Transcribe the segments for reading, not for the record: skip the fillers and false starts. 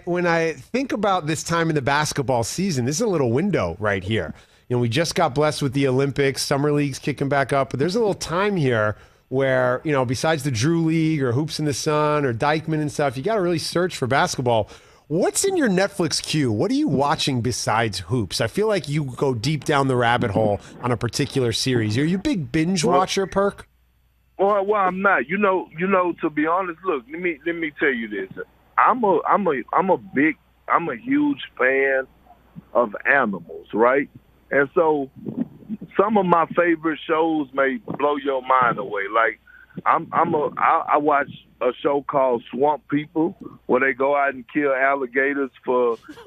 when I think about this time in the basketball season, this is a little window right here. We just got blessed with the Olympics, summer league's kicking back up, but there's a little time here where, besides the Drew League or Hoops in the Sun or Dykeman and stuff, you got to really search for basketball. What's in your Netflix queue? What are you watching besides Hoops? I feel like you go deep down the rabbit hole on a particular series. Are you a big binge watcher, Perk? Well, I'm not. To be honest, look, let me tell you this. I'm a huge fan of animals, right? And so some of my favorite shows may blow your mind away. Like I watch a show called Swamp People where they go out and kill alligators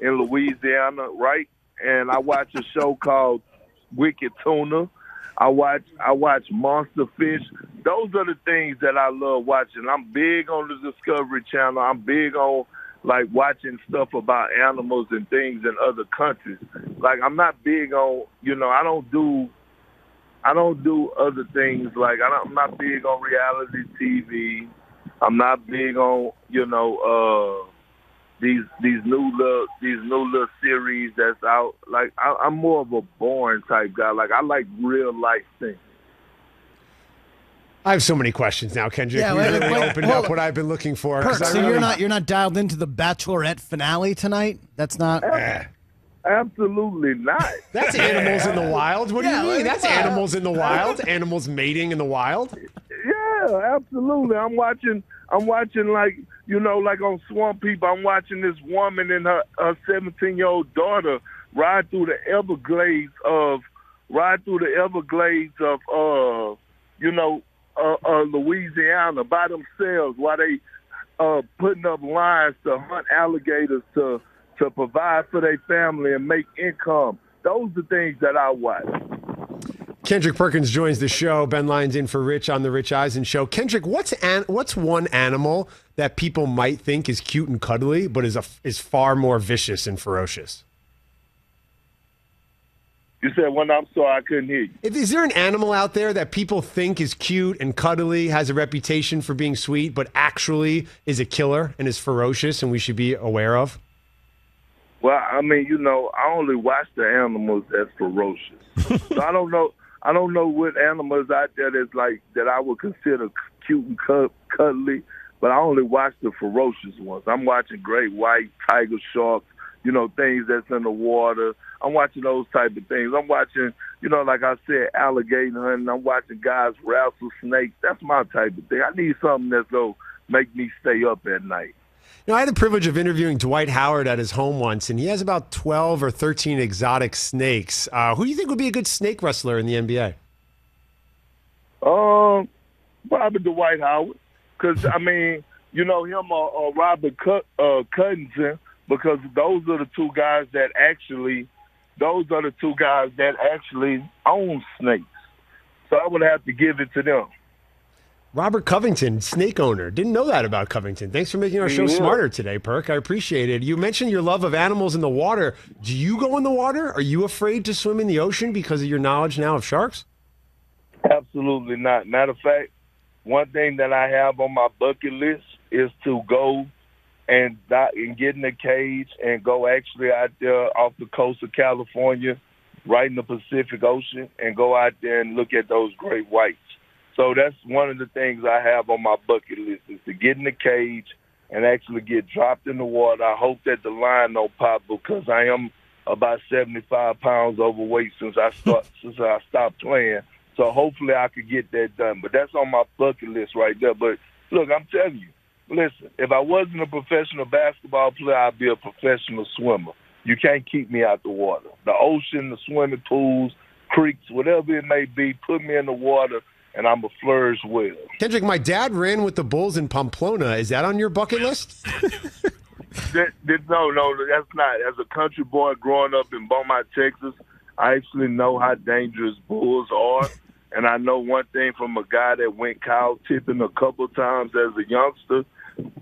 in Louisiana, right? And I watch a show called Wicked Tuna. I watch Monster Fish. Those are the things that I love watching. I'm big on the Discovery Channel. I'm big on watching stuff about animals and things in other countries. Like I'm not big on, I don't do other things. Like I'm not big on reality TV. I'm not big on, these new little series that's out. Like I'm more of a boring type guy. Like I like real life things. I have so many questions now, Kendrick. You really opened up what I've been looking for. Perk, so you're not dialed into the Bachelorette finale tonight? That's not. Absolutely not. That's animals in the wild. What do you mean? That's animals in the wild. Animals mating in the wild. Yeah, absolutely. I'm watching like on Swamp People. I'm watching this woman and her 17-year-old daughter ride through the Everglades of Louisiana by themselves while they putting up lines to hunt alligators to provide for their family and make income. Those are things that I watch. Kendrick Perkins joins the show. Ben Lyons in for Rich on the Rich Eisen Show. Kendrick, what's one animal that people might think is cute and cuddly, but is far more vicious and ferocious? You said one. I'm sorry, I couldn't hear you. Is there an animal out there that people think is cute and cuddly, has a reputation for being sweet, but actually is a killer and is ferocious and we should be aware of? Well, I mean, I only watch the animals that's ferocious. So I don't know what animals out there that I would consider cute and cuddly, but I only watch the ferocious ones. I'm watching great white, tiger sharks, things that's in the water. I'm watching those type of things. I'm watching, like I said, alligator hunting. I'm watching guys wrestle snakes. That's my type of thing. I need something that's going to make me stay up at night. I had the privilege of interviewing Dwight Howard at his home once, and he has about 12 or 13 exotic snakes. Who do you think would be a good snake wrestler in the NBA? Probably Dwight Howard. Because, him or Robert Cuttington, because those are the two guys that actually own snakes. So I would have to give it to them. Robert Covington, snake owner. Didn't know that about Covington. Thanks for making our show smarter today, Perk. I appreciate it. You mentioned your love of animals in the water. Do you go in the water? Are you afraid to swim in the ocean because of your knowledge now of sharks? Absolutely not. Matter of fact, one thing that I have on my bucket list is to go and get in a cage and go actually out there off the coast of California, right in the Pacific Ocean, and go out there and look at those great whites. So that's one of the things I have on my bucket list is to get in the cage and actually get dropped in the water. I hope that the line don't pop because I am about 75 pounds overweight since I stopped playing. So hopefully I could get that done. But that's on my bucket list right there. But look, I'm telling you, listen, if I wasn't a professional basketball player, I'd be a professional swimmer. You can't keep me out the water. The ocean, the swimming pools, creeks, whatever it may be, put me in the water, and I'm a flourish well. Kendrick, my dad ran with the Bulls in Pamplona. Is that on your bucket list? No, that's not. As a country boy growing up in Beaumont, Texas, I actually know how dangerous bulls are. And I know one thing from a guy that went cow tipping a couple times as a youngster,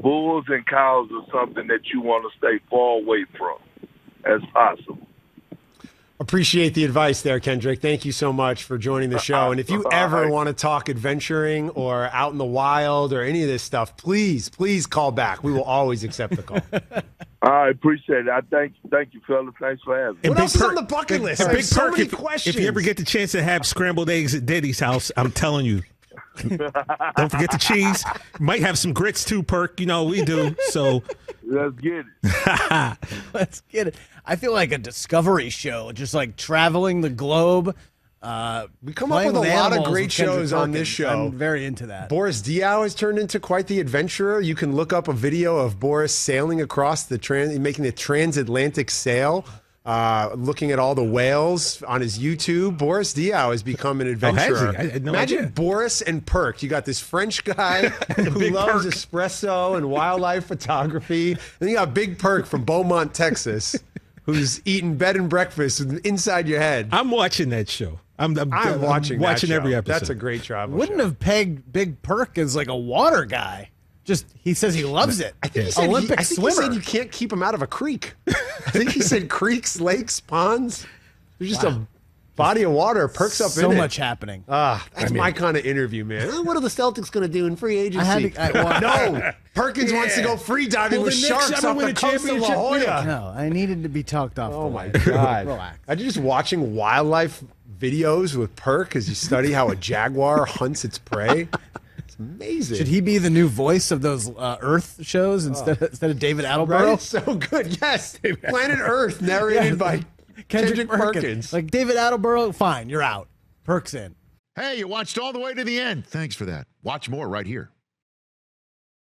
bulls and cows are something that you want to stay far away from as possible. Appreciate the advice there, Kendrick. Thank you so much for joining the show. And if you ever want to talk adventuring or out in the wild or any of this stuff, please call back. We will always accept the call. I appreciate it. I thank you, fellas. Thanks for having me. And What Big else is Perk- on the bucket list? And I have Big so Perk, many questions. if you ever get the chance to have scrambled eggs at Daddy's house, I'm telling you. Don't forget the cheese. Might have some grits too, Perk. You know we do. So Let's get it. Let's get it. I feel like a Discovery show, just like traveling the globe. We come up with a lot of great shows on this show. I'm very into that. Boris Diaw has turned into quite the adventurer. You can look up a video of Boris sailing across making the transatlantic sail, looking at all the whales on his YouTube. Boris Diaw has become an adventurer. has he? I had no Imagine idea. Boris and Perk. You got this French guy who Big loves Perk. espresso and wildlife photography. Then you got Big Perk from Beaumont, Texas, who's eating bed and breakfast inside your head. I'm watching that show. I'm watching that every show. episode. That's a great travel Wouldn't show. have pegged Big Perk as like a water guy. Just he says he loves it. I think he said Olympic I think swimmer. he said you can't keep him out of a creek. I think he said creeks, lakes, ponds. There's just a body of water. Perks up in it. so much happening. That's my kind of interview, man. What are the Celtics going to do in free agency? well, no, Perkins wants to go free diving Will with the Knicks sharks ever off win the a coast of La championship? Jolla. No, I needed to be talked off. Oh the my line. God! Relax. I'm just watching wildlife videos with Perk as you study how a jaguar hunts its prey. It's amazing. Should he be the new voice of those Earth shows instead of David Right? Attenborough? It's so good. Yes, Planet Earth, narrated by Kendrick Perkins. Like David Attenborough, fine, you're out. Perk's in. Hey, you watched all the way to the end. Thanks for that. Watch more right here.